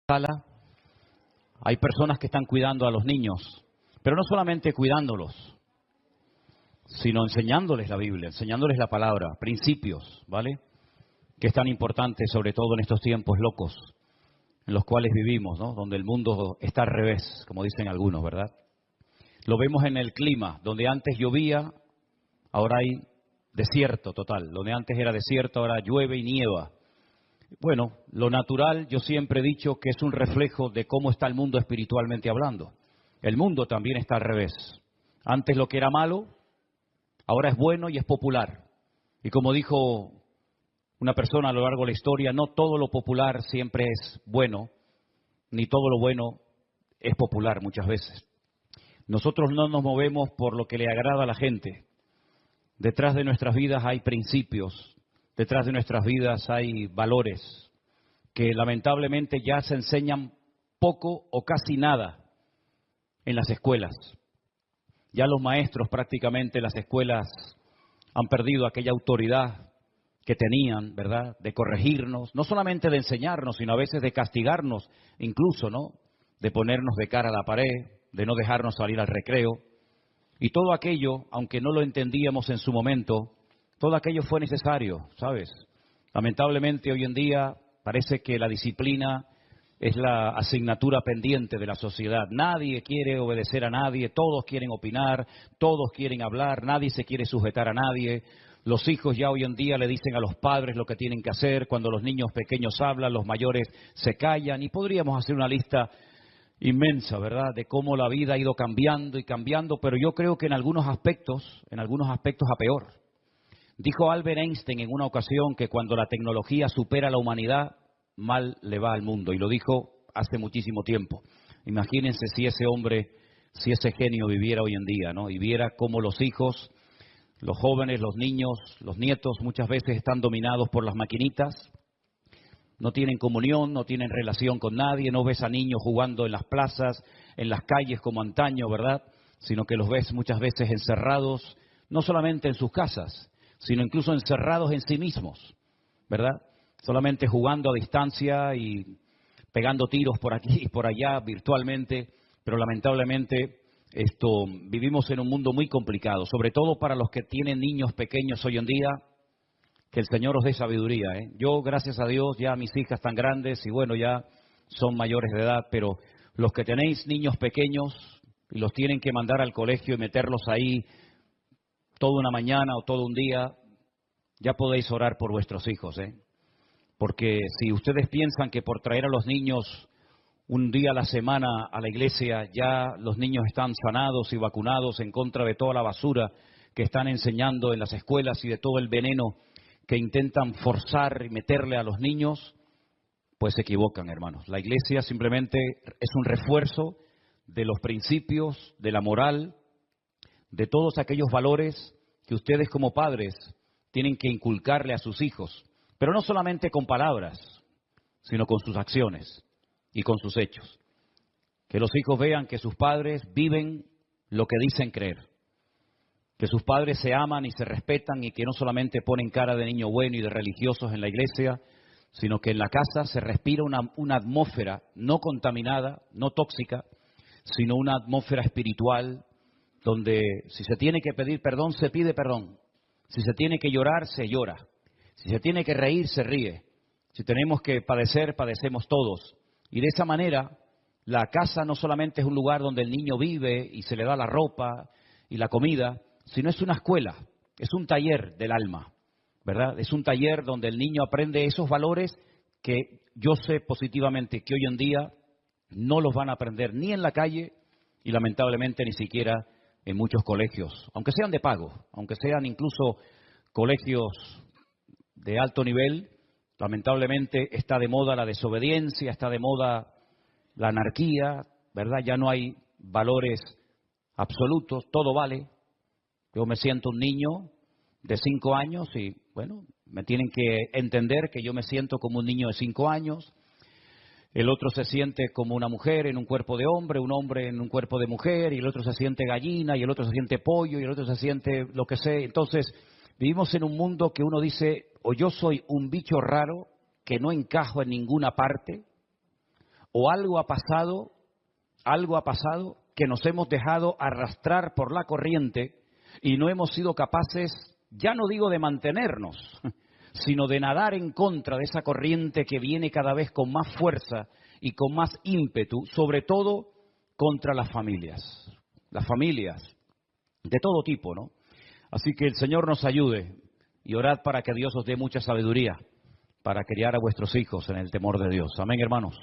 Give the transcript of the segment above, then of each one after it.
sala hay personas que están cuidando a los niños, pero no solamente cuidándolos, sino enseñándoles la Biblia, enseñándoles la palabra, principios, ¿vale? Que es tan importante, sobre todo en estos tiempos locos en los cuales vivimos, ¿no? Donde el mundo está al revés, como dicen algunos, ¿verdad? Lo vemos en el clima, donde antes llovía, ahora hay desierto total. Donde antes era desierto, ahora llueve y nieva. Bueno, lo natural, yo siempre he dicho que es un reflejo de cómo está el mundo espiritualmente hablando. El mundo también está al revés. Antes lo que era malo, ahora es bueno y es popular. Y como dijo una persona a lo largo de la historia, no todo lo popular siempre es bueno, ni todo lo bueno es popular muchas veces. Nosotros no nos movemos por lo que le agrada a la gente. Detrás de nuestras vidas hay principios, detrás de nuestras vidas hay valores que lamentablemente ya se enseñan poco o casi nada en las escuelas. Ya los maestros prácticamente en las escuelas han perdido aquella autoridad que tenían, ¿verdad?, de corregirnos, no solamente de enseñarnos, sino a veces de castigarnos, incluso, ¿no?, de ponernos de cara a la pared, de no dejarnos salir al recreo. Y todo aquello, aunque no lo entendíamos en su momento, todo aquello fue necesario, ¿sabes? Lamentablemente hoy en día parece que la disciplina es la asignatura pendiente de la sociedad. Nadie quiere obedecer a nadie, todos quieren opinar, todos quieren hablar, nadie se quiere sujetar a nadie. Los hijos ya hoy en día le dicen a los padres lo que tienen que hacer. Cuando los niños pequeños hablan, los mayores se callan. Y podríamos hacer una lista inmensa, ¿verdad?, de cómo la vida ha ido cambiando y cambiando, pero yo creo que en algunos aspectos a peor. Dijo Albert Einstein en una ocasión que cuando la tecnología supera a la humanidad, mal le va al mundo, y lo dijo hace muchísimo tiempo. Imagínense si ese hombre, si ese genio viviera hoy en día, ¿no?, y viera cómo los hijos, los jóvenes, los niños, los nietos muchas veces están dominados por las maquinitas. No tienen comunión, no tienen relación con nadie, no ves a niños jugando en las plazas, en las calles como antaño, ¿verdad?, sino que los ves muchas veces encerrados, no solamente en sus casas, sino incluso encerrados en sí mismos, ¿verdad?, solamente jugando a distancia y pegando tiros por aquí y por allá virtualmente, pero lamentablemente vivimos en un mundo muy complicado, sobre todo para los que tienen niños pequeños hoy en día. Que el Señor os dé sabiduría, ¿eh? Yo, gracias a Dios, ya mis hijas están grandes y bueno, ya son mayores de edad, pero los que tenéis niños pequeños y los tienen que mandar al colegio y meterlos ahí toda una mañana o todo un día, ya podéis orar por vuestros hijos, ¿eh? Porque si ustedes piensan que por traer a los niños un día a la semana a la iglesia, ya los niños están sanados y vacunados en contra de toda la basura que están enseñando en las escuelas y de todo el veneno que intentan forzar y meterle a los niños, pues se equivocan, hermanos. La iglesia simplemente es un refuerzo de los principios, de la moral, de todos aquellos valores que ustedes como padres tienen que inculcarle a sus hijos, pero no solamente con palabras, sino con sus acciones y con sus hechos. Que los hijos vean que sus padres viven lo que dicen creer. Que sus padres se aman y se respetan y que no solamente ponen cara de niño bueno y de religiosos en la iglesia, sino que en la casa se respira una atmósfera no contaminada, no tóxica, sino una atmósfera espiritual donde si se tiene que pedir perdón, se pide perdón. Si se tiene que llorar, se llora. Si se tiene que reír, se ríe. Si tenemos que padecer, padecemos todos. Y de esa manera, la casa no solamente es un lugar donde el niño vive y se le da la ropa y la comida, sino es una escuela, es un taller del alma, ¿verdad? Es un taller donde el niño aprende esos valores que yo sé positivamente que hoy en día no los van a aprender ni en la calle y lamentablemente ni siquiera en muchos colegios, aunque sean de pago, aunque sean incluso colegios de alto nivel. Lamentablemente está de moda la desobediencia, está de moda la anarquía, ¿verdad? Ya no hay valores absolutos, todo vale. Yo me siento un niño de 5 años y, bueno, me tienen que entender que yo me siento como un niño de 5 años. El otro se siente como una mujer en un cuerpo de hombre, un hombre en un cuerpo de mujer, y el otro se siente gallina, y el otro se siente pollo, y el otro se siente lo que sea. Entonces, vivimos en un mundo que uno dice, o yo soy un bicho raro que no encajo en ninguna parte, o algo ha pasado que nos hemos dejado arrastrar por la corriente y no hemos sido capaces, ya no digo de mantenernos, sino de nadar en contra de esa corriente que viene cada vez con más fuerza y con más ímpetu, sobre todo contra las familias de todo tipo, ¿no? Así que el Señor nos ayude y orad para que Dios os dé mucha sabiduría para criar a vuestros hijos en el temor de Dios. Amén, hermanos.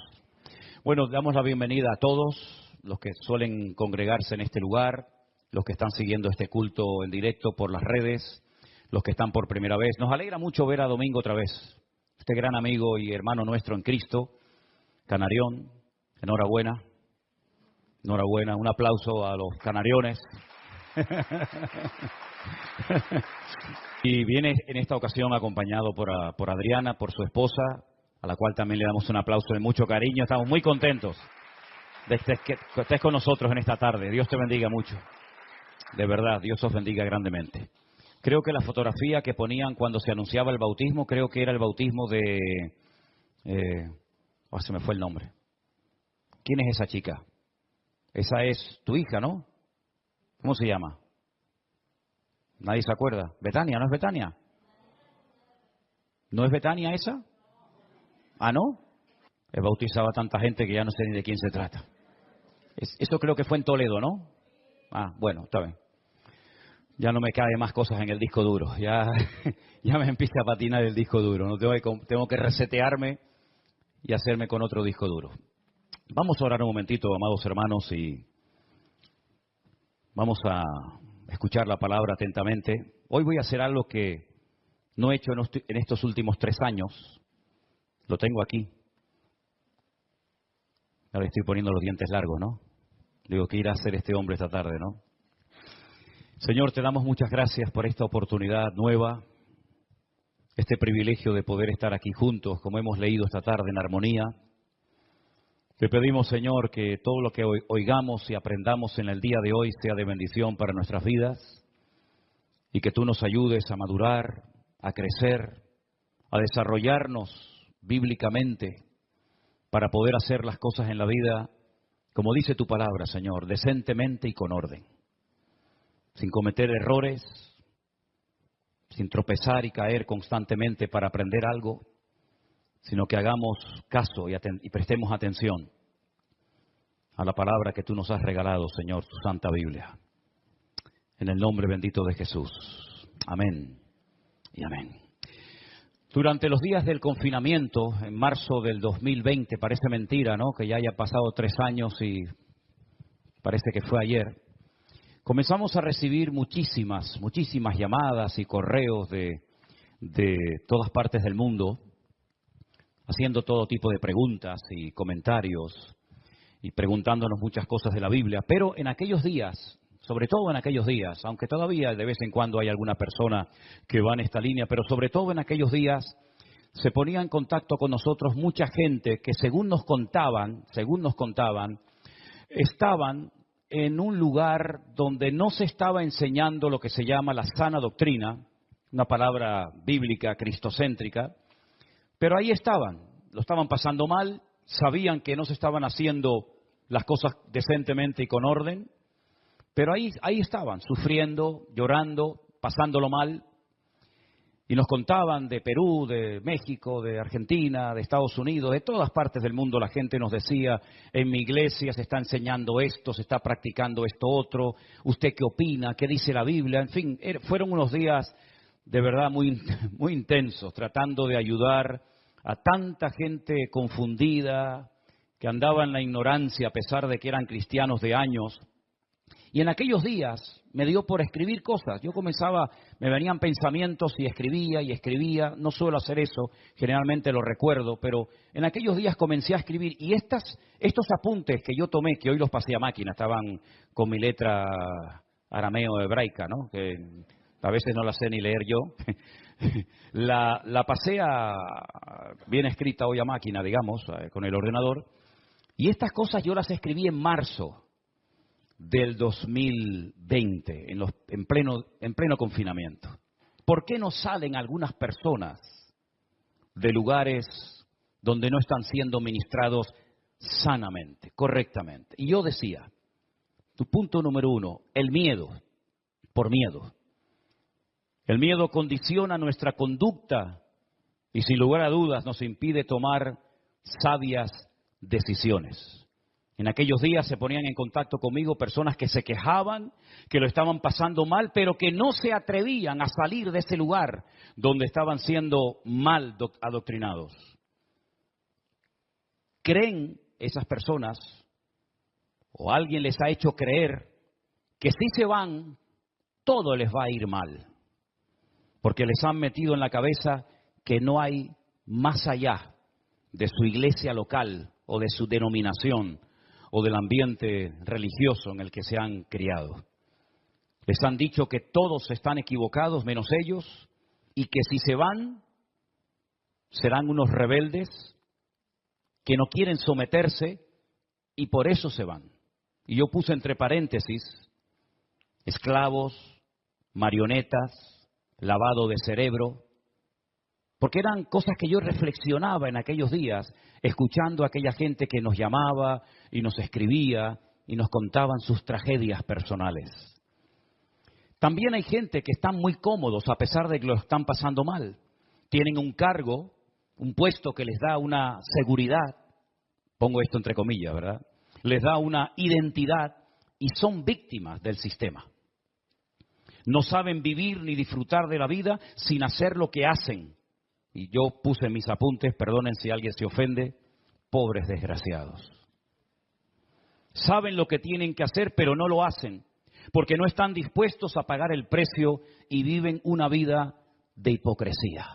Bueno, damos la bienvenida a todos los que suelen congregarse en este lugar, los que están siguiendo este culto en directo por las redes, los que están por primera vez. Nos alegra mucho ver a Domingo otra vez, este gran amigo y hermano nuestro en Cristo, Canarión. Enhorabuena, enhorabuena. Un aplauso a los canariones. Y viene en esta ocasión acompañado por Adriana, por su esposa, a la cual también le damos un aplauso de mucho cariño. Estamos muy contentos de que estés con nosotros en esta tarde. Dios te bendiga mucho. De verdad, Dios os bendiga grandemente. Creo que la fotografía que ponían cuando se anunciaba el bautismo, creo que era el bautismo de... se me fue el nombre. ¿Quién es esa chica? Esa es tu hija, ¿no? ¿Cómo se llama? Nadie se acuerda. ¿Betania? ¿No es Betania? ¿No es Betania esa? ¿Ah, no? He bautizado a tanta gente que ya no sé ni de quién se trata. Eso creo que fue en Toledo, ¿no? Ah, bueno, está bien. Ya no me cae más cosas en el disco duro. Ya me empieza a patinar el disco duro. No tengo que resetearme y hacerme con otro disco duro. Vamos a orar un momentito, amados hermanos, y vamos a escuchar la palabra atentamente. Hoy voy a hacer algo que no he hecho en estos últimos 3 años. Lo tengo aquí. Ahora estoy poniendo los dientes largos, ¿no? Digo, ¿qué irá a hacer este hombre esta tarde, no? Señor, te damos muchas gracias por esta oportunidad nueva, este privilegio de poder estar aquí juntos, como hemos leído esta tarde en armonía. Te pedimos, Señor, que todo lo que oigamos y aprendamos en el día de hoy sea de bendición para nuestras vidas y que tú nos ayudes a madurar, a crecer, a desarrollarnos bíblicamente para poder hacer las cosas en la vida, como dice tu palabra, Señor, decentemente y con orden, sin cometer errores, sin tropezar y caer constantemente para aprender algo, sino que hagamos caso y prestemos atención a la palabra que tú nos has regalado, Señor, tu Santa Biblia. En el nombre bendito de Jesús. Amén y amén. Durante los días del confinamiento, en marzo del 2020, parece mentira, ¿no?, que ya haya pasado 3 años y parece que fue ayer, comenzamos a recibir muchísimas llamadas y correos de todas partes del mundo, haciendo todo tipo de preguntas y comentarios y preguntándonos muchas cosas de la Biblia. Pero en aquellos días, sobre todo en aquellos días, aunque todavía de vez en cuando hay alguna persona que va en esta línea, pero sobre todo en aquellos días se ponía en contacto con nosotros mucha gente que según nos contaban, estaban en un lugar donde no se estaba enseñando lo que se llama la sana doctrina, una palabra bíblica cristocéntrica, pero ahí estaban, lo estaban pasando mal, sabían que no se estaban haciendo las cosas decentemente y con orden, pero ahí estaban, sufriendo, llorando, pasándolo mal, y nos contaban de Perú, de México, de Argentina, de Estados Unidos, de todas partes del mundo. La gente nos decía, en mi iglesia se está enseñando esto, se está practicando esto otro, ¿usted qué opina? ¿Qué dice la Biblia? En fin, fueron unos días de verdad muy intensos, tratando de ayudar a tanta gente confundida, que andaba en la ignorancia a pesar de que eran cristianos de años. Y en aquellos días me dio por escribir cosas. Yo me venían pensamientos y escribía. No suelo hacer eso, generalmente lo recuerdo, pero en aquellos días comencé a escribir. Y estos apuntes que yo tomé, que hoy los pasé a máquina, estaban con mi letra arameo hebraica, ¿no?, que a veces no la sé ni leer yo. La pasé bien escrita hoy a máquina, digamos, con el ordenador. Y estas cosas yo las escribí en marzo del 2020, en pleno confinamiento. ¿Por qué no salen algunas personas de lugares donde no están siendo ministrados sanamente, correctamente. Y yo decía, tu punto número 1, el miedo, por miedo. El miedo condiciona nuestra conducta y sin lugar a dudas nos impide tomar sabias decisiones. En aquellos días se ponían en contacto conmigo personas que se quejaban, que lo estaban pasando mal, pero que no se atrevían a salir de ese lugar donde estaban siendo mal adoctrinados. ¿Creen esas personas, o alguien les ha hecho creer, que si se van, todo les va a ir mal? Porque les han metido en la cabeza que no hay más allá de su iglesia local o de su denominación o del ambiente religioso en el que se han criado. Les han dicho que todos están equivocados menos ellos y que si se van serán unos rebeldes que no quieren someterse y por eso se van. Y yo puse entre paréntesis esclavos, marionetas, lavado de cerebro, porque eran cosas que yo reflexionaba en aquellos días, escuchando a aquella gente que nos llamaba y nos escribía y nos contaban sus tragedias personales. También hay gente que están muy cómodos a pesar de que lo están pasando mal. Tienen un cargo, un puesto que les da una seguridad, pongo esto entre comillas, ¿verdad? Les da una identidad y son víctimas del sistema. No saben vivir ni disfrutar de la vida sin hacer lo que hacen. Y yo puse en mis apuntes, perdonen si alguien se ofende, pobres desgraciados. Saben lo que tienen que hacer, pero no lo hacen, porque no están dispuestos a pagar el precio y viven una vida de hipocresía.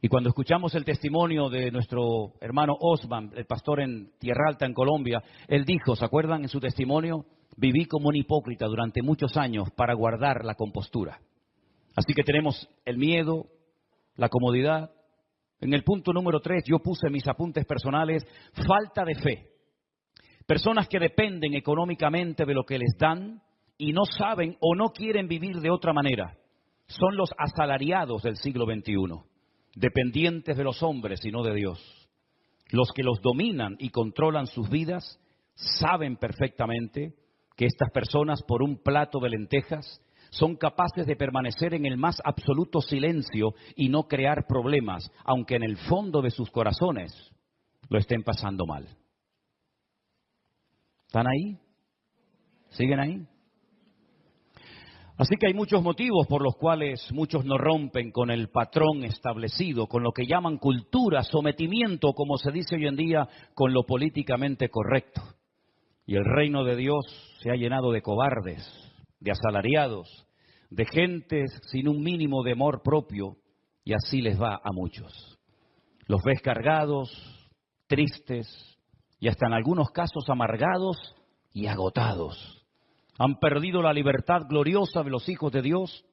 Y cuando escuchamos el testimonio de nuestro hermano Osman, el pastor en Tierra Alta, en Colombia, él dijo, ¿se acuerdan en su testimonio? Viví como un hipócrita durante muchos años para guardar la compostura. Así que tenemos el miedo, la comodidad. En el punto número 3 yo puse en mis apuntes personales, falta de fe. Personas que dependen económicamente de lo que les dan y no saben o no quieren vivir de otra manera. Son los asalariados del siglo XXI, dependientes de los hombres y no de Dios. Los que los dominan y controlan sus vidas saben perfectamente que estas personas por un plato de lentejas son capaces de permanecer en el más absoluto silencio y no crear problemas, aunque en el fondo de sus corazones lo estén pasando mal. ¿Están ahí? ¿Siguen ahí? Así que hay muchos motivos por los cuales muchos no rompen con el patrón establecido, con lo que llaman cultura, sometimiento, como se dice hoy en día, con lo políticamente correcto. Y el reino de Dios se ha llenado de cobardes, de asalariados, de gentes sin un mínimo de amor propio, y así les va a muchos. Los ves cargados, tristes y hasta en algunos casos amargados y agotados. Han perdido la libertad gloriosa de los hijos de Dios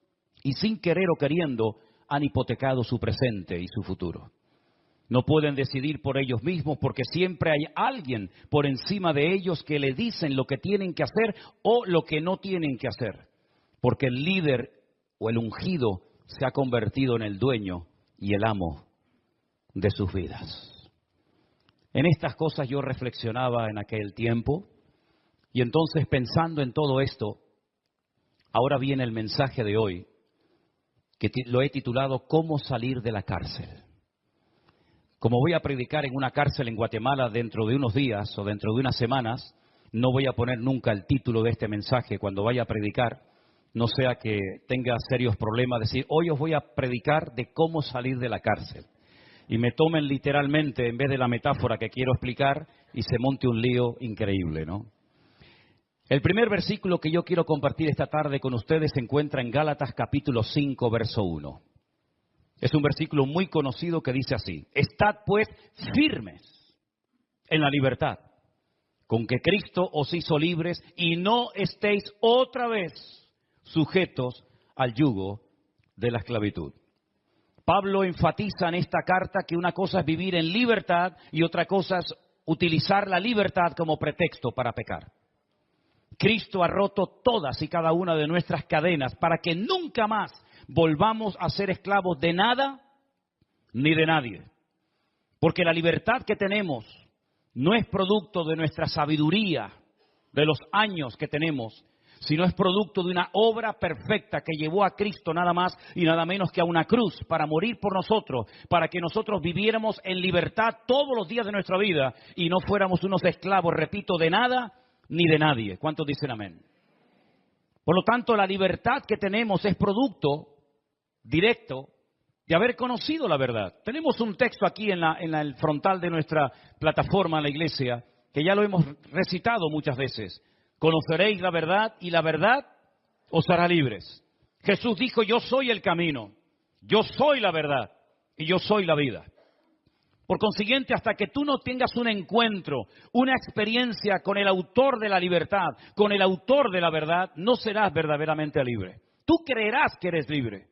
y sin querer o queriendo han hipotecado su presente y su futuro. No pueden decidir por ellos mismos porque siempre hay alguien por encima de ellos que le dicen lo que tienen que hacer o lo que no tienen que hacer. Porque el líder o el ungido se ha convertido en el dueño y el amo de sus vidas. En estas cosas yo reflexionaba en aquel tiempo y entonces pensando en todo esto, ahora viene el mensaje de hoy que lo he titulado ¿Cómo salir de la cárcel? Como voy a predicar en una cárcel en Guatemala dentro de unos días o dentro de unas semanas, no voy a poner nunca el título de este mensaje cuando vaya a predicar, no sea que tenga serios problemas, decir, hoy os voy a predicar de cómo salir de la cárcel. Y me tomen literalmente en vez de la metáfora que quiero explicar y se monte un lío increíble, ¿no? El primer versículo que yo quiero compartir esta tarde con ustedes se encuentra en Gálatas capítulo 5, verso 1. Es un versículo muy conocido que dice así, estad pues firmes en la libertad, con que Cristo os hizo libres y no estéis otra vez sujetos al yugo de la esclavitud. Pablo enfatiza en esta carta que una cosa es vivir en libertad y otra cosa es utilizar la libertad como pretexto para pecar. Cristo ha roto todas y cada una de nuestras cadenas para que nunca más volvamos a ser esclavos de nada ni de nadie. Porque la libertad que tenemos no es producto de nuestra sabiduría, de los años que tenemos, sino es producto de una obra perfecta que llevó a Cristo nada más y nada menos que a una cruz para morir por nosotros, para que nosotros viviéramos en libertad todos los días de nuestra vida y no fuéramos unos esclavos, repito, de nada ni de nadie. ¿Cuántos dicen amén? Por lo tanto, la libertad que tenemos es producto directo de haber conocido la verdad. Tenemos un texto aquí en el frontal de nuestra plataforma en la iglesia, que ya lo hemos recitado muchas veces. Conoceréis la verdad y la verdad os hará libres. Jesús dijo, yo soy el camino, yo soy la verdad y yo soy la vida. Por consiguiente, hasta que tú no tengas un encuentro, una experiencia con el autor de la libertad, con el autor de la verdad, no serás verdaderamente libre. Tú creerás que eres libre,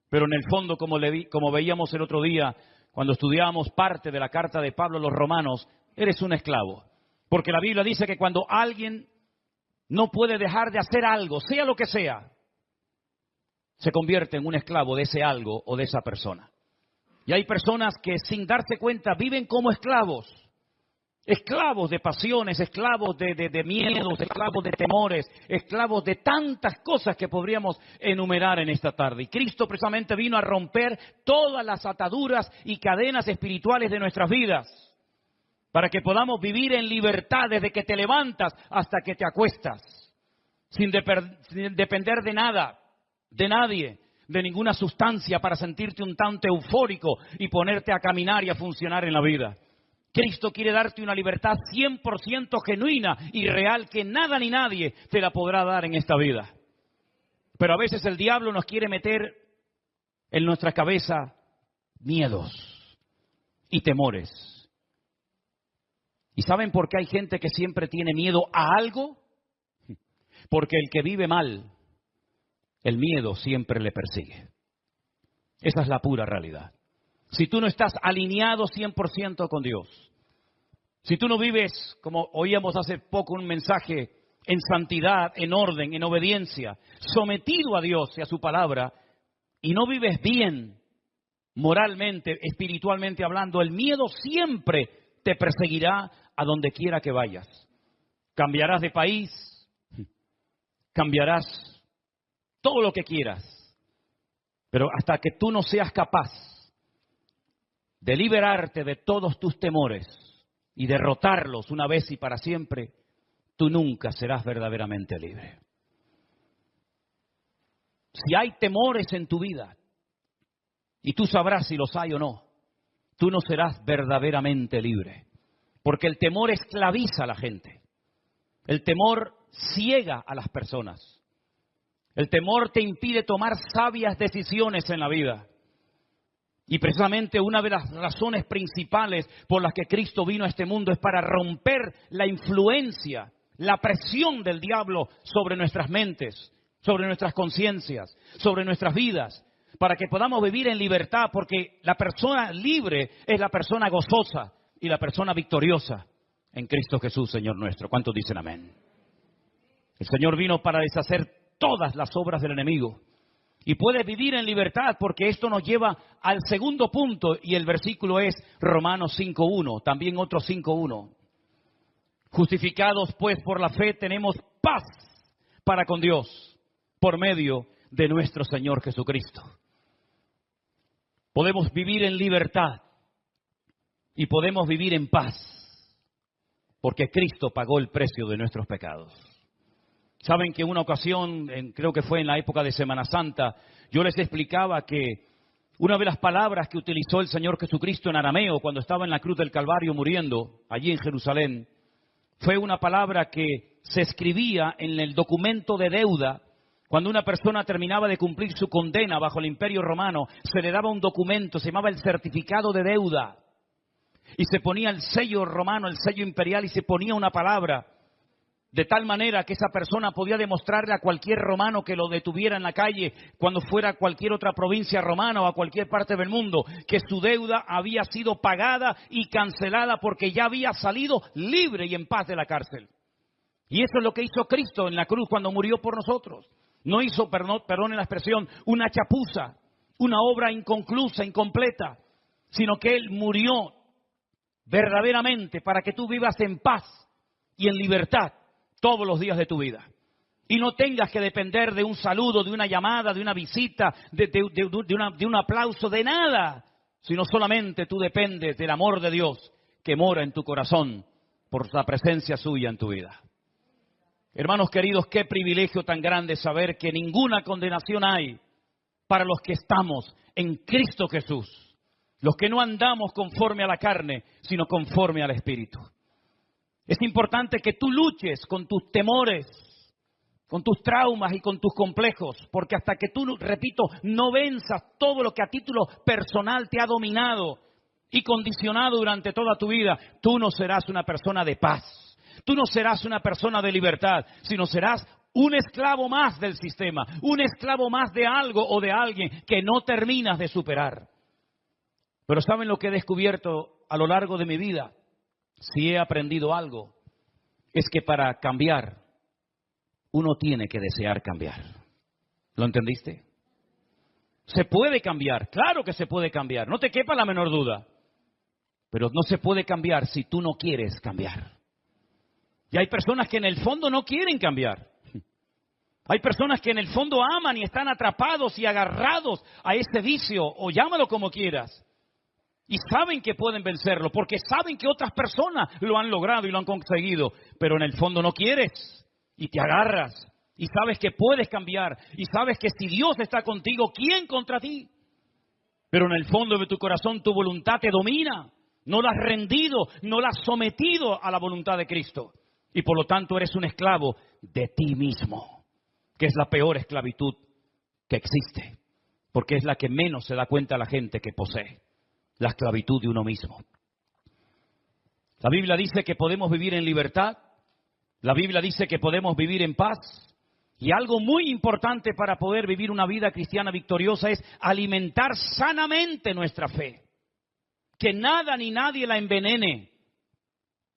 pero en el fondo, como veíamos el otro día, cuando estudiábamos parte de la carta de Pablo a los romanos, eres un esclavo. Porque la Biblia dice que cuando alguien no puede dejar de hacer algo, sea lo que sea, se convierte en un esclavo de ese algo o de esa persona. Y hay personas que sin darse cuenta viven como esclavos. Esclavos de pasiones, esclavos de miedos, esclavos de temores, esclavos de tantas cosas que podríamos enumerar en esta tarde. Y Cristo precisamente vino a romper todas las ataduras y cadenas espirituales de nuestras vidas, para que podamos vivir en libertad desde que te levantas hasta que te acuestas, sin depender de nada, de nadie, de ninguna sustancia para sentirte un tanto eufórico y ponerte a caminar y a funcionar en la vida. Cristo quiere darte una libertad 100% genuina y real que nada ni nadie te la podrá dar en esta vida. Pero a veces el diablo nos quiere meter en nuestra cabeza miedos y temores. ¿Y saben por qué hay gente que siempre tiene miedo a algo? Porque el que vive mal, el miedo siempre le persigue. Esa es la pura realidad. Si tú no estás alineado 100% con Dios, si tú no vives, como oíamos hace poco un mensaje, en santidad, en orden, en obediencia, sometido a Dios y a su palabra, y no vives bien moralmente, espiritualmente hablando, el miedo siempre te perseguirá a donde quiera que vayas. Cambiarás de país, cambiarás todo lo que quieras, pero hasta que tú no seas capaz de liberarte de todos tus temores y derrotarlos una vez y para siempre, tú nunca serás verdaderamente libre. Si hay temores en tu vida, y tú sabrás si los hay o no, tú no serás verdaderamente libre. Porque el temor esclaviza a la gente. El temor ciega a las personas. El temor te impide tomar sabias decisiones en la vida. Y precisamente una de las razones principales por las que Cristo vino a este mundo es para romper la influencia, la presión del diablo sobre nuestras mentes, sobre nuestras conciencias, sobre nuestras vidas, para que podamos vivir en libertad, porque la persona libre es la persona gozosa y la persona victoriosa en Cristo Jesús, Señor nuestro. ¿Cuántos dicen amén? El Señor vino para deshacer todas las obras del enemigo. Y puedes vivir en libertad, porque esto nos lleva al segundo punto, y el versículo es Romanos 5.1, también otro 5.1. Justificados pues por la fe tenemos paz para con Dios por medio de nuestro Señor Jesucristo. Podemos vivir en libertad y podemos vivir en paz, porque Cristo pagó el precio de nuestros pecados. Saben que en una ocasión, creo que fue en la época de Semana Santa, yo les explicaba que una de las palabras que utilizó el Señor Jesucristo en arameo cuando estaba en la cruz del Calvario muriendo, allí en Jerusalén, fue una palabra que se escribía en el documento de deuda. Cuando una persona terminaba de cumplir su condena bajo el Imperio Romano, se le daba un documento, se llamaba el certificado de deuda. Y se ponía el sello romano, el sello imperial, y se ponía una palabra. De tal manera que esa persona podía demostrarle a cualquier romano que lo detuviera en la calle, cuando fuera a cualquier otra provincia romana o a cualquier parte del mundo, que su deuda había sido pagada y cancelada porque ya había salido libre y en paz de la cárcel. Y eso es lo que hizo Cristo en la cruz cuando murió por nosotros. No hizo, perdone la expresión, una chapuza, una obra inconclusa, incompleta, sino que Él murió verdaderamente para que tú vivas en paz y en libertad todos los días de tu vida. Y no tengas que depender de un saludo, de una llamada, de una visita, de un aplauso, de nada. Sino solamente tú dependes del amor de Dios que mora en tu corazón por la presencia suya en tu vida. Hermanos queridos, qué privilegio tan grande saber que ninguna condenación hay para los que estamos en Cristo Jesús. Los que no andamos conforme a la carne, sino conforme al Espíritu. Es importante que tú luches con tus temores, con tus traumas y con tus complejos, porque hasta que tú, repito, no venzas todo lo que a título personal te ha dominado y condicionado durante toda tu vida, tú no serás una persona de paz, tú no serás una persona de libertad, sino serás un esclavo más del sistema, un esclavo más de algo o de alguien que no terminas de superar. Pero ¿saben lo que he descubierto a lo largo de mi vida? Si he aprendido algo, es que para cambiar, uno tiene que desear cambiar. ¿Lo entendiste? Se puede cambiar, claro que se puede cambiar, no te quepa la menor duda. Pero no se puede cambiar si tú no quieres cambiar. Y hay personas que en el fondo no quieren cambiar. Hay personas que en el fondo aman y están atrapados y agarrados a ese vicio, o llámalo como quieras. Y saben que pueden vencerlo, porque saben que otras personas lo han logrado y lo han conseguido. Pero en el fondo no quieres, y te agarras, y sabes que puedes cambiar, y sabes que si Dios está contigo, ¿quién contra ti? Pero en el fondo de tu corazón tu voluntad te domina. No la has rendido, no la has sometido a la voluntad de Cristo. Y por lo tanto eres un esclavo de ti mismo, que es la peor esclavitud que existe, porque es la que menos se da cuenta la gente que posee. La esclavitud de uno mismo. La Biblia dice que podemos vivir en libertad. La Biblia dice que podemos vivir en paz. Y algo muy importante para poder vivir una vida cristiana victoriosa es alimentar sanamente nuestra fe. Que nada ni nadie la envenene.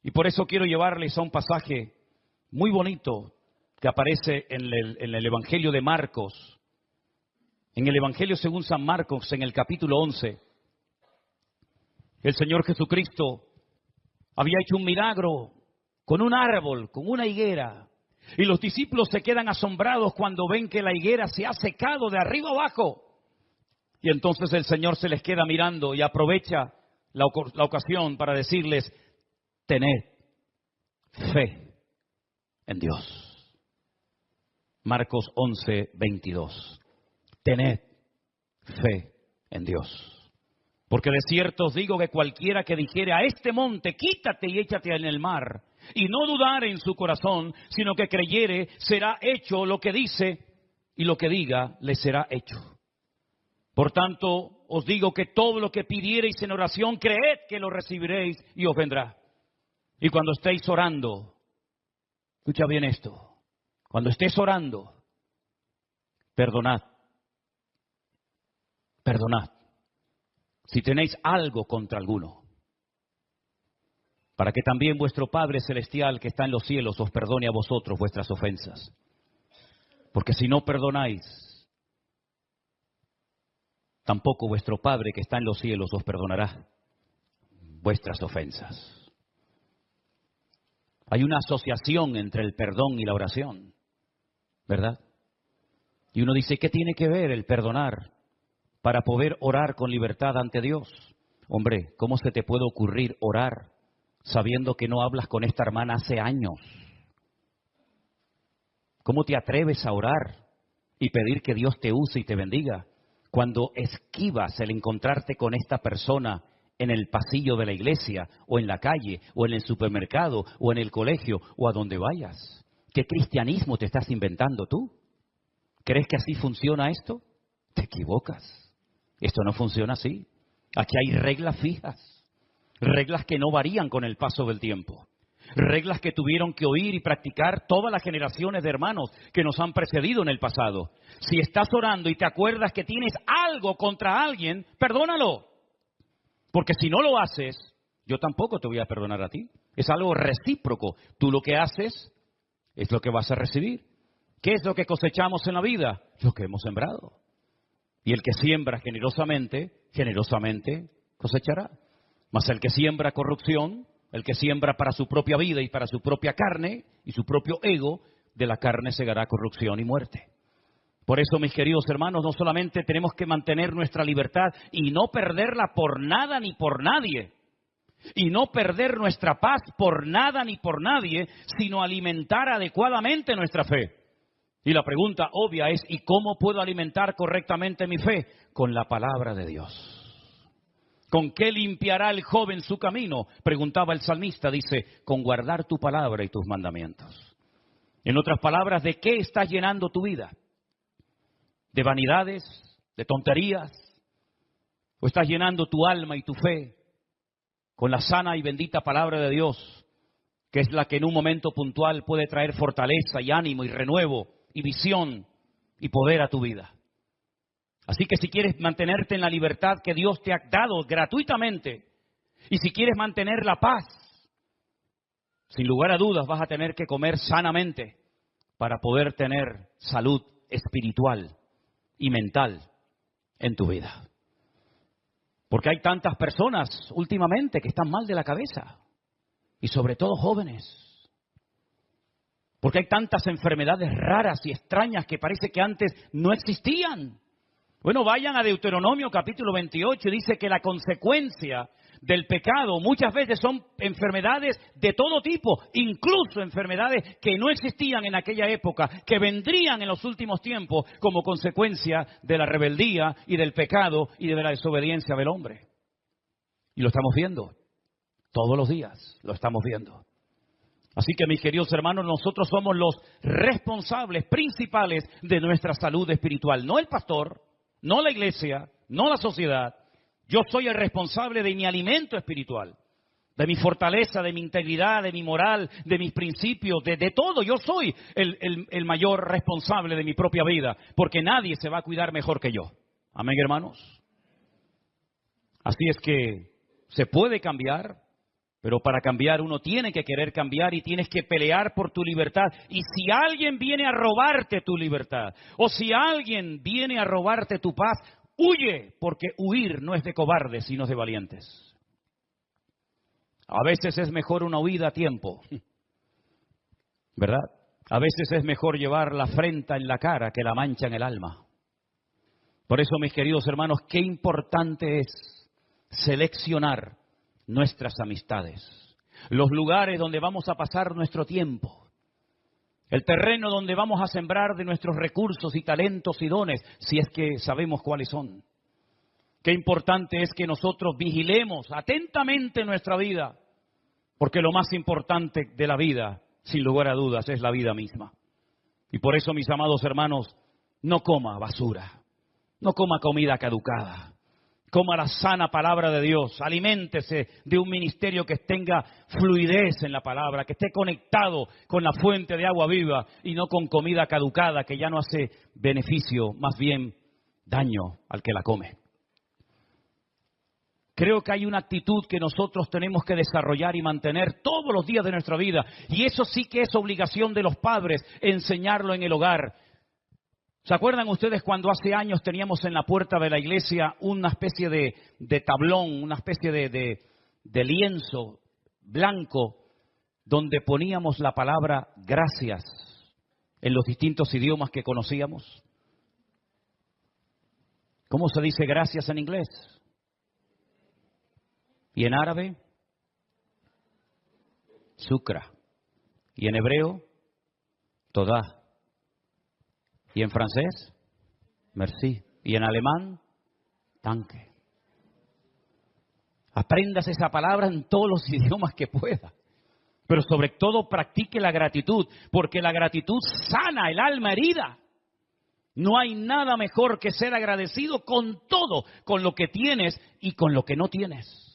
Y por eso quiero llevarles a un pasaje muy bonito que aparece en el Evangelio de Marcos. En el Evangelio según San Marcos, en el capítulo 11. El Señor Jesucristo había hecho un milagro con un árbol, con una higuera. Y los discípulos se quedan asombrados cuando ven que la higuera se ha secado de arriba abajo. Y entonces el Señor se les queda mirando y aprovecha la ocasión para decirles, tened fe en Dios. Marcos 11, 22. Tened fe en Dios. Porque de cierto os digo que cualquiera que dijere a este monte, quítate y échate en el mar, y no dudare en su corazón, sino que creyere, será hecho lo que dice, y lo que diga le será hecho. Por tanto, os digo que todo lo que pidiereis en oración, creed que lo recibiréis y os vendrá. Y cuando estéis orando, escucha bien esto, cuando estés orando, perdonad. Perdonad. Si tenéis algo contra alguno, para que también vuestro Padre Celestial que está en los cielos os perdone a vosotros vuestras ofensas. Porque si no perdonáis, tampoco vuestro Padre que está en los cielos os perdonará vuestras ofensas. Hay una asociación entre el perdón y la oración, ¿verdad? Y uno dice, ¿qué tiene que ver el perdonar para poder orar con libertad ante Dios? Hombre, ¿cómo se te puede ocurrir orar sabiendo que no hablas con esta hermana hace años? ¿Cómo te atreves a orar y pedir que Dios te use y te bendiga cuando esquivas el encontrarte con esta persona en el pasillo de la iglesia, o en la calle, o en el supermercado, o en el colegio, o a donde vayas? ¿Qué cristianismo te estás inventando tú? ¿Crees que así funciona esto? Te equivocas. Esto no funciona así. Aquí hay reglas fijas, reglas que no varían con el paso del tiempo, reglas que tuvieron que oír y practicar todas las generaciones de hermanos que nos han precedido en el pasado. Si estás orando y te acuerdas que tienes algo contra alguien, perdónalo. Porque si no lo haces, yo tampoco te voy a perdonar a ti. Es algo recíproco. Tú lo que haces es lo que vas a recibir. ¿Qué es lo que cosechamos en la vida? Lo que hemos sembrado. Y el que siembra generosamente, generosamente cosechará. Mas el que siembra corrupción, el que siembra para su propia vida y para su propia carne y su propio ego, de la carne segará corrupción y muerte. Por eso, mis queridos hermanos, no solamente tenemos que mantener nuestra libertad y no perderla por nada ni por nadie, y no perder nuestra paz por nada ni por nadie, sino alimentar adecuadamente nuestra fe. Y la pregunta obvia es, ¿y cómo puedo alimentar correctamente mi fe? Con la palabra de Dios. ¿Con qué limpiará el joven su camino? Preguntaba el salmista, dice, con guardar tu palabra y tus mandamientos. En otras palabras, ¿de qué estás llenando tu vida? ¿De vanidades? ¿De tonterías? ¿O estás llenando tu alma y tu fe con la sana y bendita palabra de Dios, que es la que en un momento puntual puede traer fortaleza y ánimo y renuevo y visión y poder a tu vida? Así que si quieres mantenerte en la libertad que Dios te ha dado gratuitamente, y si quieres mantener la paz, sin lugar a dudas vas a tener que comer sanamente para poder tener salud espiritual y mental en tu vida. Porque hay tantas personas últimamente que están mal de la cabeza, y sobre todo jóvenes. Porque hay tantas enfermedades raras y extrañas que parece que antes no existían. Bueno, vayan a Deuteronomio capítulo 28, dice que la consecuencia del pecado muchas veces son enfermedades de todo tipo, incluso enfermedades que no existían en aquella época, que vendrían en los últimos tiempos como consecuencia de la rebeldía y del pecado y de la desobediencia del hombre. Y lo estamos viendo, todos los días lo estamos viendo. Así que, mis queridos hermanos, nosotros somos los responsables principales de nuestra salud espiritual, no el pastor, no la iglesia, no la sociedad. Yo soy el responsable de mi alimento espiritual, de mi fortaleza, de mi integridad, de mi moral, de mis principios, de todo. Yo soy el mayor responsable de mi propia vida, porque nadie se va a cuidar mejor que yo. Amén, hermanos. Así es que se puede cambiar, pero para cambiar uno tiene que querer cambiar y tienes que pelear por tu libertad. Y si alguien viene a robarte tu libertad, o si alguien viene a robarte tu paz, huye, porque huir no es de cobardes, sino de valientes. A veces es mejor una huida a tiempo, ¿verdad? A veces es mejor llevar la afrenta en la cara que la mancha en el alma. Por eso, mis queridos hermanos, qué importante es seleccionar nuestras amistades, los lugares donde vamos a pasar nuestro tiempo, el terreno donde vamos a sembrar de nuestros recursos y talentos y dones, si es que sabemos cuáles son. Qué importante es que nosotros vigilemos atentamente nuestra vida, porque lo más importante de la vida, sin lugar a dudas, es la vida misma. Y por eso, mis amados hermanos, no coma basura, no coma comida caducada. Coma la sana palabra de Dios, aliméntese de un ministerio que tenga fluidez en la palabra, que esté conectado con la fuente de agua viva y no con comida caducada que ya no hace beneficio, más bien daño al que la come. Creo que hay una actitud que nosotros tenemos que desarrollar y mantener todos los días de nuestra vida, y eso sí que es obligación de los padres, enseñarlo en el hogar. ¿Se acuerdan ustedes cuando hace años teníamos en la puerta de la iglesia una especie de tablón, una especie de lienzo blanco donde poníamos la palabra gracias en los distintos idiomas que conocíamos? ¿Cómo se dice gracias en inglés? ¿Y en árabe? Shukra. ¿Y en hebreo? Todah. ¿Y en francés? Merci. ¿Y en alemán? Danke. Apréndase esa palabra en todos los idiomas que pueda. Pero sobre todo practique la gratitud, porque la gratitud sana el alma herida. No hay nada mejor que ser agradecido con todo, con lo que tienes y con lo que no tienes.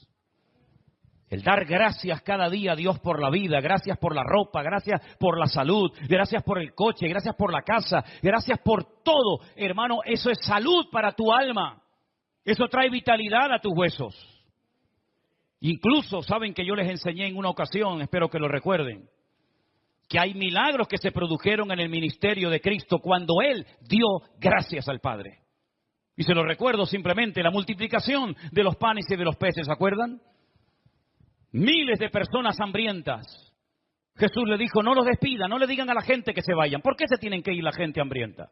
El dar gracias cada día a Dios por la vida, gracias por la ropa, gracias por la salud, gracias por el coche, gracias por la casa, gracias por todo. Hermano, eso es salud para tu alma. Eso trae vitalidad a tus huesos. Incluso, saben que yo les enseñé en una ocasión, espero que lo recuerden, que hay milagros que se produjeron en el ministerio de Cristo cuando Él dio gracias al Padre. Y se lo recuerdo simplemente, la multiplicación de los panes y de los peces, ¿se acuerdan? Miles de personas hambrientas. Jesús le dijo, no los despidan, no le digan a la gente que se vayan. ¿Por qué se tienen que ir la gente hambrienta?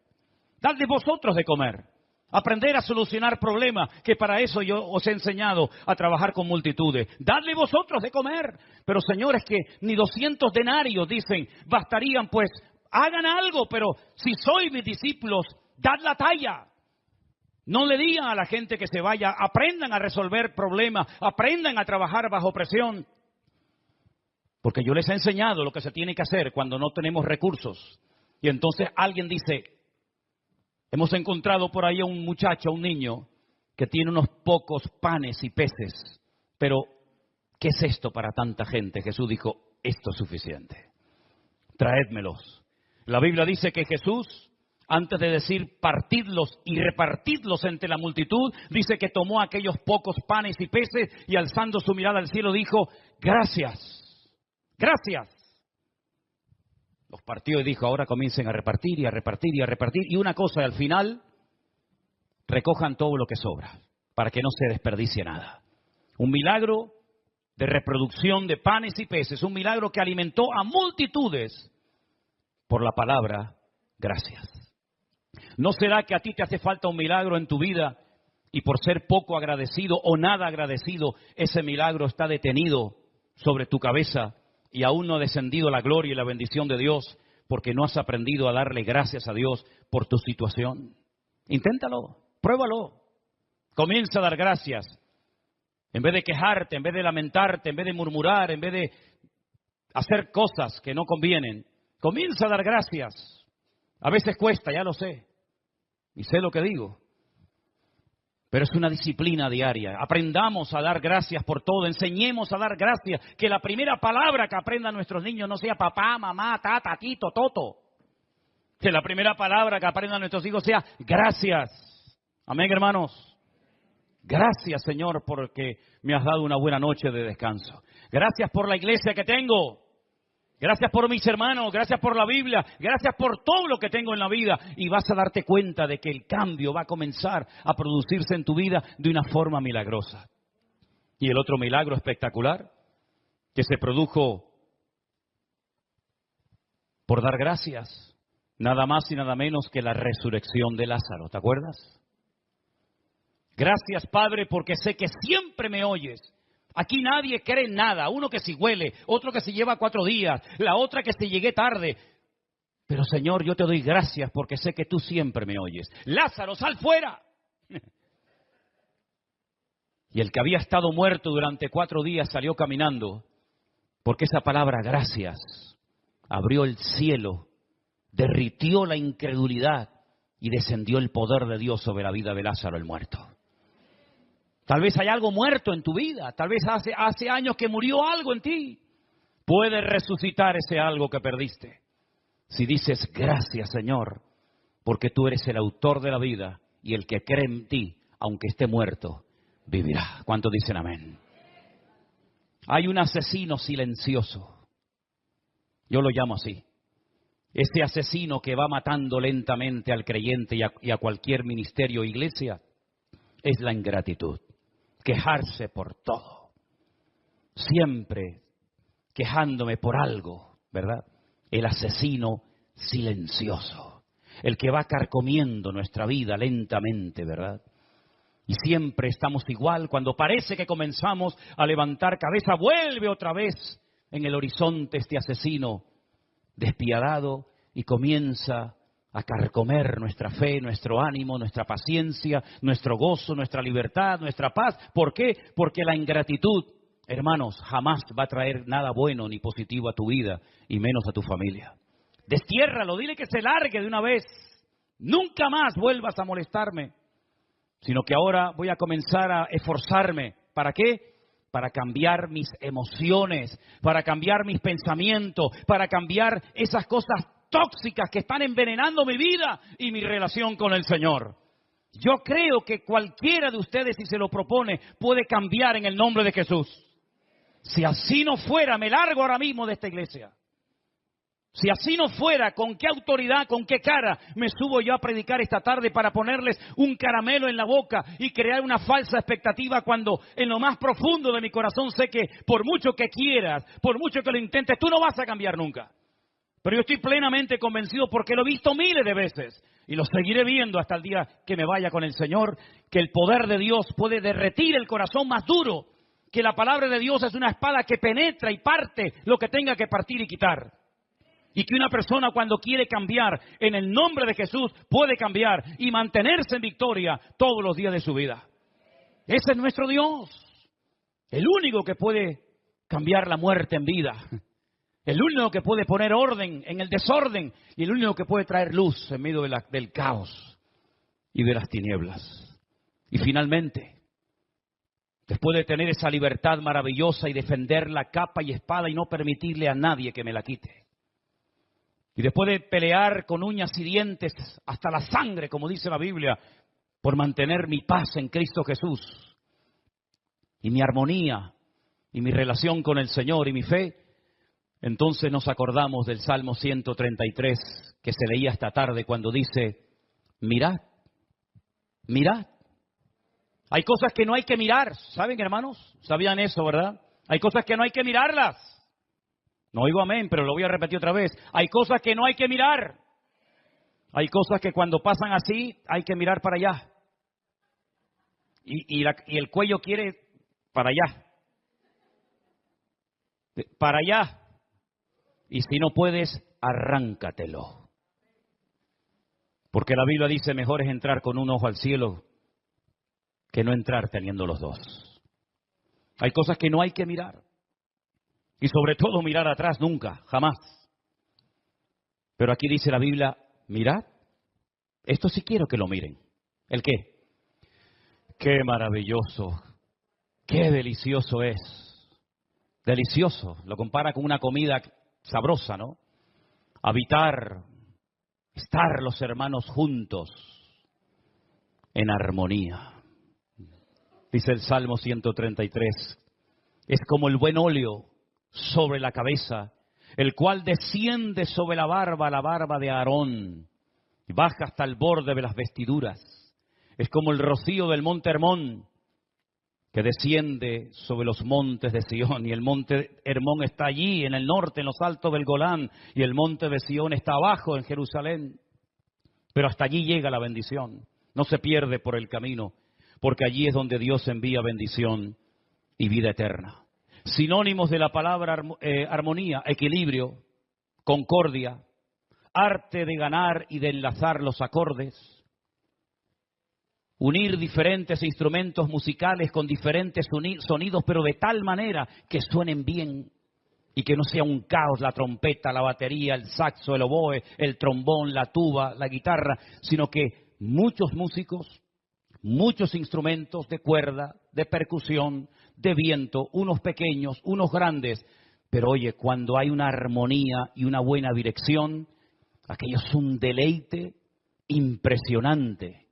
Dadles vosotros de comer. Aprender a solucionar problemas, que para eso yo os he enseñado a trabajar con multitudes. Dadle vosotros de comer. Pero señores, que ni 200 denarios, dicen, bastarían, pues hagan algo, pero si sois mis discípulos, dad la talla. No le digan a la gente que se vaya, aprendan a resolver problemas, aprendan a trabajar bajo presión. Porque yo les he enseñado lo que se tiene que hacer cuando no tenemos recursos. Y entonces alguien dice, hemos encontrado por ahí a un muchacho, a un niño, que tiene unos pocos panes y peces. Pero, ¿qué es esto para tanta gente? Jesús dijo, esto es suficiente. Traédmelos. La Biblia dice que Jesús, antes de decir partidlos y repartidlos entre la multitud, dice que tomó aquellos pocos panes y peces y alzando su mirada al cielo dijo, gracias. Gracias. Los partió y dijo, ahora comiencen a repartir y a repartir y a repartir. Y una cosa, al final, recojan todo lo que sobra, para que no se desperdicie nada. Un milagro de reproducción de panes y peces, un milagro que alimentó a multitudes por la palabra, gracias. ¿No será que a ti te hace falta un milagro en tu vida y por ser poco agradecido o nada agradecido, ese milagro está detenido sobre tu cabeza? Y aún no ha descendido la gloria y la bendición de Dios porque no has aprendido a darle gracias a Dios por tu situación. Inténtalo, pruébalo. Comienza a dar gracias. En vez de quejarte, en vez de lamentarte, en vez de murmurar, en vez de hacer cosas que no convienen, comienza a dar gracias. A veces cuesta, ya lo sé. Y sé lo que digo. Pero es una disciplina diaria. Aprendamos a dar gracias por todo. Enseñemos a dar gracias. Que la primera palabra que aprendan nuestros niños no sea papá, mamá, tata, tito, toto. Que la primera palabra que aprendan nuestros hijos sea gracias. Amén, hermanos. Gracias, Señor, porque me has dado una buena noche de descanso. Gracias por la iglesia que tengo. Gracias por mis hermanos, gracias por la Biblia, gracias por todo lo que tengo en la vida. Y vas a darte cuenta de que el cambio va a comenzar a producirse en tu vida de una forma milagrosa. Y el otro milagro espectacular que se produjo por dar gracias, nada más y nada menos que la resurrección de Lázaro. ¿Te acuerdas? Gracias, Padre, porque sé que siempre me oyes. Aquí nadie cree en nada. Uno que si huele, otro que si lleva 4 días, la otra que si llegué tarde. Pero Señor, yo te doy gracias porque sé que tú siempre me oyes. Lázaro, sal fuera. Y el que había estado muerto durante 4 días salió caminando porque esa palabra gracias abrió el cielo, derritió la incredulidad y descendió el poder de Dios sobre la vida de Lázaro el muerto. Tal vez hay algo muerto en tu vida. Tal vez hace años que murió algo en ti. Puedes resucitar ese algo que perdiste. Si dices, gracias, Señor, porque tú eres el autor de la vida y el que cree en ti, aunque esté muerto, vivirá. ¿Cuántos dicen amén? Hay un asesino silencioso. Yo lo llamo así. Ese asesino que va matando lentamente al creyente y a cualquier ministerio o iglesia es la ingratitud. Quejarse por todo. Siempre quejándome por algo, ¿verdad? El asesino silencioso. El que va carcomiendo nuestra vida lentamente, ¿verdad? Y siempre estamos igual. Cuando parece que comenzamos a levantar cabeza, vuelve otra vez en el horizonte este asesino despiadado y comienza a carcomer nuestra fe, nuestro ánimo, nuestra paciencia, nuestro gozo, nuestra libertad, nuestra paz. ¿Por qué? Porque la ingratitud, hermanos, jamás va a traer nada bueno ni positivo a tu vida y menos a tu familia. Destiérralo, dile que se largue de una vez. Nunca más vuelvas a molestarme, sino que ahora voy a comenzar a esforzarme. ¿Para qué? Para cambiar mis emociones, para cambiar mis pensamientos, para cambiar esas cosas tóxicas que están envenenando mi vida y mi relación con el Señor. Yo creo que cualquiera de ustedes, si se lo propone, puede cambiar en el nombre de Jesús. Si así no fuera, me largo ahora mismo de esta iglesia. Si así no fuera, ¿con qué autoridad, con qué cara me subo yo a predicar esta tarde para ponerles un caramelo en la boca y crear una falsa expectativa cuando en lo más profundo de mi corazón sé que por mucho que quieras, por mucho que lo intentes, tú no vas a cambiar nunca? Pero yo estoy plenamente convencido porque lo he visto miles de veces y lo seguiré viendo hasta el día que me vaya con el Señor, que el poder de Dios puede derretir el corazón más duro, que la palabra de Dios es una espada que penetra y parte lo que tenga que partir y quitar. Y que una persona cuando quiere cambiar en el nombre de Jesús puede cambiar y mantenerse en victoria todos los días de su vida. Ese es nuestro Dios, el único que puede cambiar la muerte en vida. El único que puede poner orden en el desorden y el único que puede traer luz en medio del caos y de las tinieblas. Y finalmente, después de tener esa libertad maravillosa y defender la capa y espada y no permitirle a nadie que me la quite. Y después de pelear con uñas y dientes hasta la sangre, como dice la Biblia, por mantener mi paz en Cristo Jesús y mi armonía y mi relación con el Señor y mi fe, entonces nos acordamos del Salmo 133 que se leía esta tarde cuando dice, mirad, mirad. Hay cosas que no hay que mirar, ¿saben, hermanos? ¿Sabían eso, verdad? Hay cosas que no hay que mirarlas. No oigo amén, pero lo voy a repetir otra vez. Hay cosas que no hay que mirar. Hay cosas que cuando pasan así hay que mirar para allá. Y el cuello quiere para allá. Para allá. Y si no puedes, arráncatelo. Porque la Biblia dice, mejor es entrar con un ojo al cielo que no entrar teniendo los dos. Hay cosas que no hay que mirar. Y sobre todo mirar atrás nunca, jamás. Pero aquí dice la Biblia, mirad, esto sí quiero que lo miren. ¿El qué? Qué maravilloso, qué delicioso es. Delicioso, lo compara con una comida sabrosa, ¿no? Habitar, estar los hermanos juntos en armonía. Dice el Salmo 133, es como el buen óleo sobre la cabeza, el cual desciende sobre la barba de Aarón, y baja hasta el borde de las vestiduras. Es como el rocío del monte Hermón, que desciende sobre los montes de Sión, y el monte Hermón está allí, en el norte, en los altos del Golán, y el monte de Sión está abajo, en Jerusalén. Pero hasta allí llega la bendición, no se pierde por el camino, porque allí es donde Dios envía bendición y vida eterna. Sinónimos de la palabra armonía, equilibrio, concordia, arte de ganar y de enlazar los acordes, unir diferentes instrumentos musicales con diferentes sonidos, pero de tal manera que suenen bien y que no sea un caos la trompeta, la batería, el saxo, el oboe, el trombón, la tuba, la guitarra, sino que muchos músicos, muchos instrumentos de cuerda, de percusión, de viento, unos pequeños, unos grandes, pero oye, cuando hay una armonía y una buena dirección, aquello es un deleite impresionante,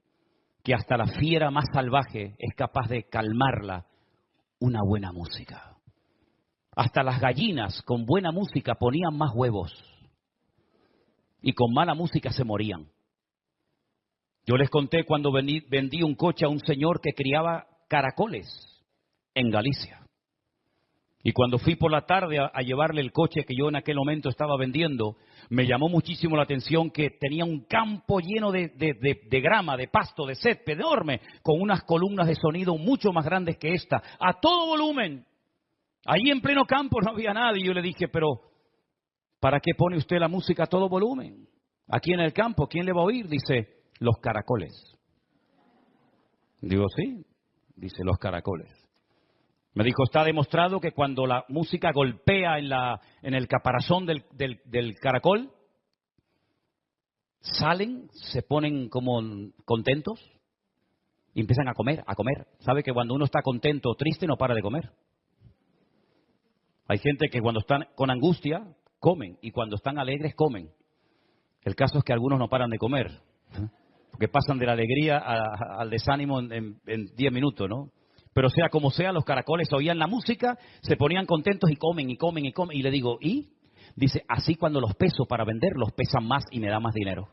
que hasta la fiera más salvaje es capaz de calmarla una buena música. Hasta las gallinas con buena música ponían más huevos y con mala música se morían. Yo les conté cuando vendí un coche a un señor que criaba caracoles en Galicia. Y cuando fui por la tarde a llevarle el coche que yo en aquel momento estaba vendiendo, me llamó muchísimo la atención que tenía un campo lleno de grama, de pasto, de césped enorme, con unas columnas de sonido mucho más grandes que esta, a todo volumen. Allí en pleno campo no había nadie. Y yo le dije, pero ¿para qué pone usted la música a todo volumen? Aquí en el campo, ¿quién le va a oír? Dice, los caracoles. Digo, sí, dice, los caracoles. Me dijo, está demostrado que cuando la música golpea en el caparazón del caracol, salen, se ponen como contentos y empiezan a comer, a comer. ¿Sabe que cuando uno está contento o triste no para de comer? Hay gente que cuando están con angustia, comen, y cuando están alegres, comen. El caso es que algunos no paran de comer, porque pasan de la alegría al desánimo en 10 minutos, ¿no? Pero sea como sea, los caracoles oían la música, se ponían contentos y comen, y comen, y comen. Y le digo, ¿y? Dice, así cuando los peso para venderlos pesan más y me da más dinero.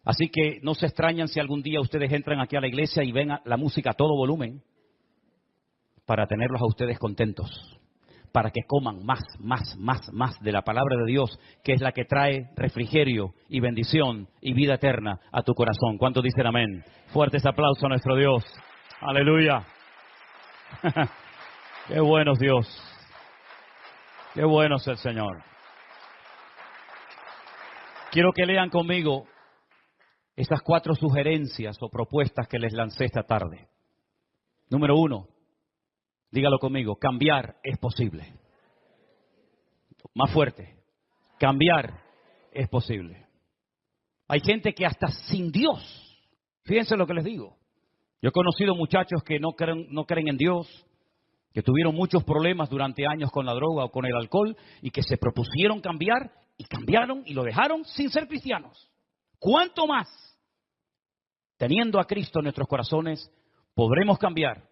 Así que no se extrañan si algún día ustedes entran aquí a la iglesia y ven la música a todo volumen para tenerlos a ustedes contentos, para que coman más de la palabra de Dios, que es la que trae refrigerio y bendición y vida eterna a tu corazón. ¿Cuántos dicen amén? Fuertes aplausos a nuestro Dios. Aleluya. Qué bueno es Dios. Qué bueno es el Señor. Quiero que lean conmigo estas 4 sugerencias o propuestas que les lancé esta tarde. Número 1, dígalo conmigo, cambiar es posible. Más fuerte, cambiar es posible. Hay gente que hasta sin Dios, fíjense lo que les digo. Yo he conocido muchachos que no creen en Dios, que tuvieron muchos problemas durante años con la droga o con el alcohol y que se propusieron cambiar y cambiaron y lo dejaron sin ser cristianos. ¿Cuánto más? Teniendo a Cristo en nuestros corazones, podremos cambiar.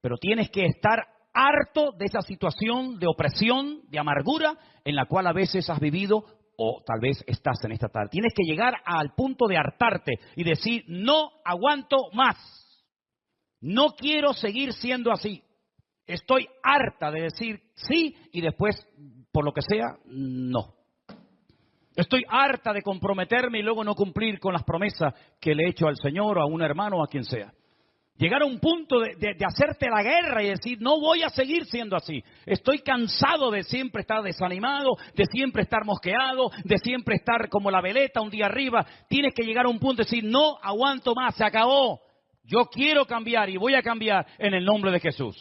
Pero tienes que estar harto de esa situación de opresión, de amargura, en la cual a veces has vivido o tal vez estás en esta tarde. Tienes que llegar al punto de hartarte y decir, no aguanto más. No quiero seguir siendo así. Estoy harta de decir sí y después, por lo que sea, no. Estoy harta de comprometerme y luego no cumplir con las promesas que le he hecho al Señor o a un hermano o a quien sea. Llegar a un punto de hacerte la guerra y decir, no voy a seguir siendo así. Estoy cansado de siempre estar desanimado, de siempre estar mosqueado, de siempre estar como la veleta un día arriba. Tienes que llegar a un punto de decir, no aguanto más, se acabó. Yo quiero cambiar y voy a cambiar en el nombre de Jesús.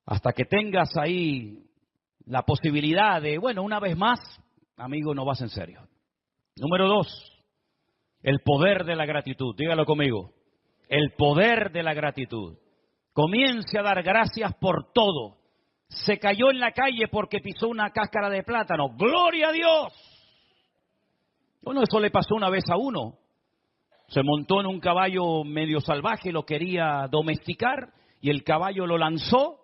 Hasta que tengas ahí la posibilidad de, bueno, una vez más, amigo, no vas en serio. Número 2, el poder de la gratitud. Dígalo conmigo. El poder de la gratitud. Comience a dar gracias por todo. Se cayó en la calle porque pisó una cáscara de plátano. ¡Gloria a Dios! Bueno, eso le pasó una vez a uno. Se montó en un caballo medio salvaje, lo quería domesticar y el caballo lo lanzó,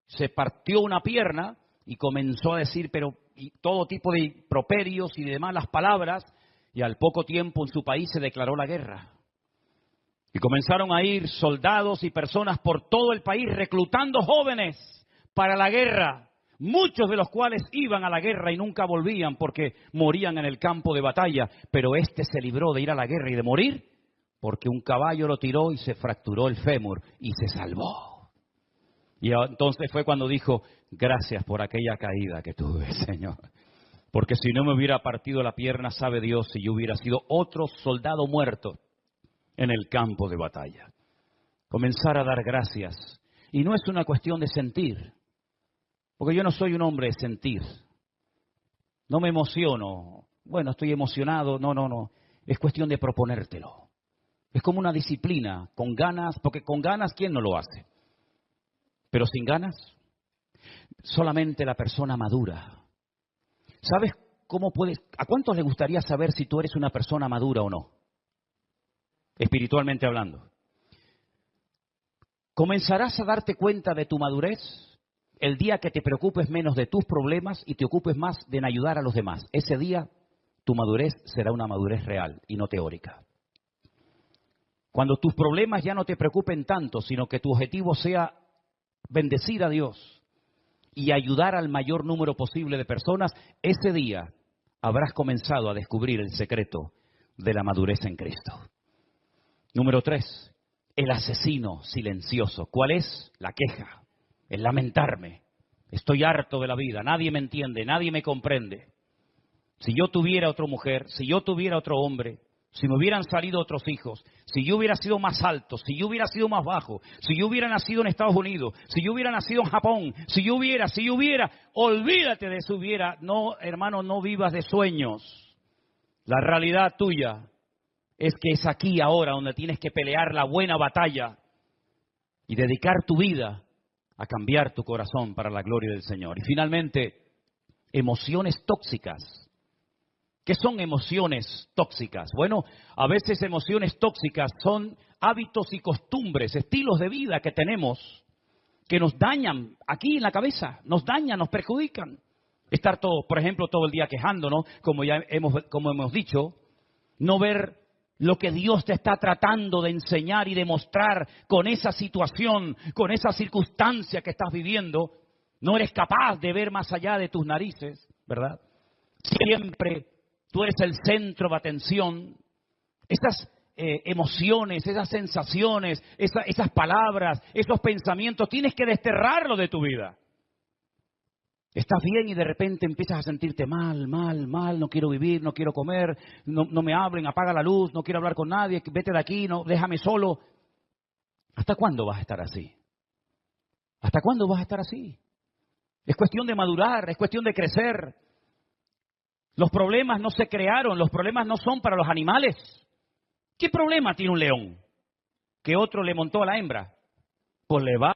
se partió una pierna y comenzó a decir y todo tipo de improperios y de malas palabras, y al poco tiempo en su país se declaró la guerra. Y comenzaron a ir soldados y personas por todo el país reclutando jóvenes para la guerra, muchos de los cuales iban a la guerra y nunca volvían porque morían en el campo de batalla, pero este se libró de ir a la guerra y de morir porque un caballo lo tiró y se fracturó el fémur y se salvó. Y entonces fue cuando dijo, gracias por aquella caída que tuve, Señor. Porque si no me hubiera partido la pierna, sabe Dios, si yo hubiera sido otro soldado muerto en el campo de batalla. Comenzar a dar gracias. Y no es una cuestión de sentir. Porque yo no soy un hombre de sentir. No me emociono. Bueno, estoy emocionado. No. Es cuestión de proponértelo. Es como una disciplina. Con ganas, porque con ganas, ¿quién no lo hace? Pero sin ganas, solamente la persona madura. ¿Sabes cómo puedes? ¿A cuántos les gustaría saber si tú eres una persona madura o no? Espiritualmente hablando. Comenzarás a darte cuenta de tu madurez el día que te preocupes menos de tus problemas y te ocupes más de en ayudar a los demás. Ese día tu madurez será una madurez real y no teórica. Cuando tus problemas ya no te preocupen tanto, sino que tu objetivo sea bendecir a Dios y ayudar al mayor número posible de personas, ese día habrás comenzado a descubrir el secreto de la madurez en Cristo. Número 3, el asesino silencioso. ¿Cuál es? La queja, el lamentarme. Estoy harto de la vida, nadie me entiende, nadie me comprende. Si yo tuviera otra mujer, si yo tuviera otro hombre, si me hubieran salido otros hijos, si yo hubiera sido más alto, si yo hubiera sido más bajo, si yo hubiera nacido en Estados Unidos, si yo hubiera nacido en Japón, si yo hubiera, olvídate de eso hubiera. No, hermano, no vivas de sueños. La realidad tuya es que es aquí ahora donde tienes que pelear la buena batalla y dedicar tu vida a cambiar tu corazón para la gloria del Señor. Y finalmente, emociones tóxicas. ¿Qué son emociones tóxicas? Bueno, a veces emociones tóxicas son hábitos y costumbres, estilos de vida que tenemos que nos dañan aquí en la cabeza, nos dañan, nos perjudican. Estar todo, por ejemplo, todo el día quejándonos, como hemos dicho, no ver lo que Dios te está tratando de enseñar y demostrar con esa situación, con esa circunstancia que estás viviendo. No eres capaz de ver más allá de tus narices, ¿verdad? Siempre tú eres el centro de atención. Esas emociones, esas sensaciones, esas palabras, esos pensamientos, tienes que desterrarlo de tu vida. Estás bien y de repente empiezas a sentirte mal, no quiero vivir, no quiero comer, no me hablen, apaga la luz, no quiero hablar con nadie, vete de aquí, no, déjame solo. ¿Hasta cuándo vas a estar así? ¿Hasta cuándo vas a estar así? Es cuestión de madurar, es cuestión de crecer. Los problemas no se crearon, los problemas no son para los animales. ¿Qué problema tiene un león? Que otro le montó a la hembra. Pues le va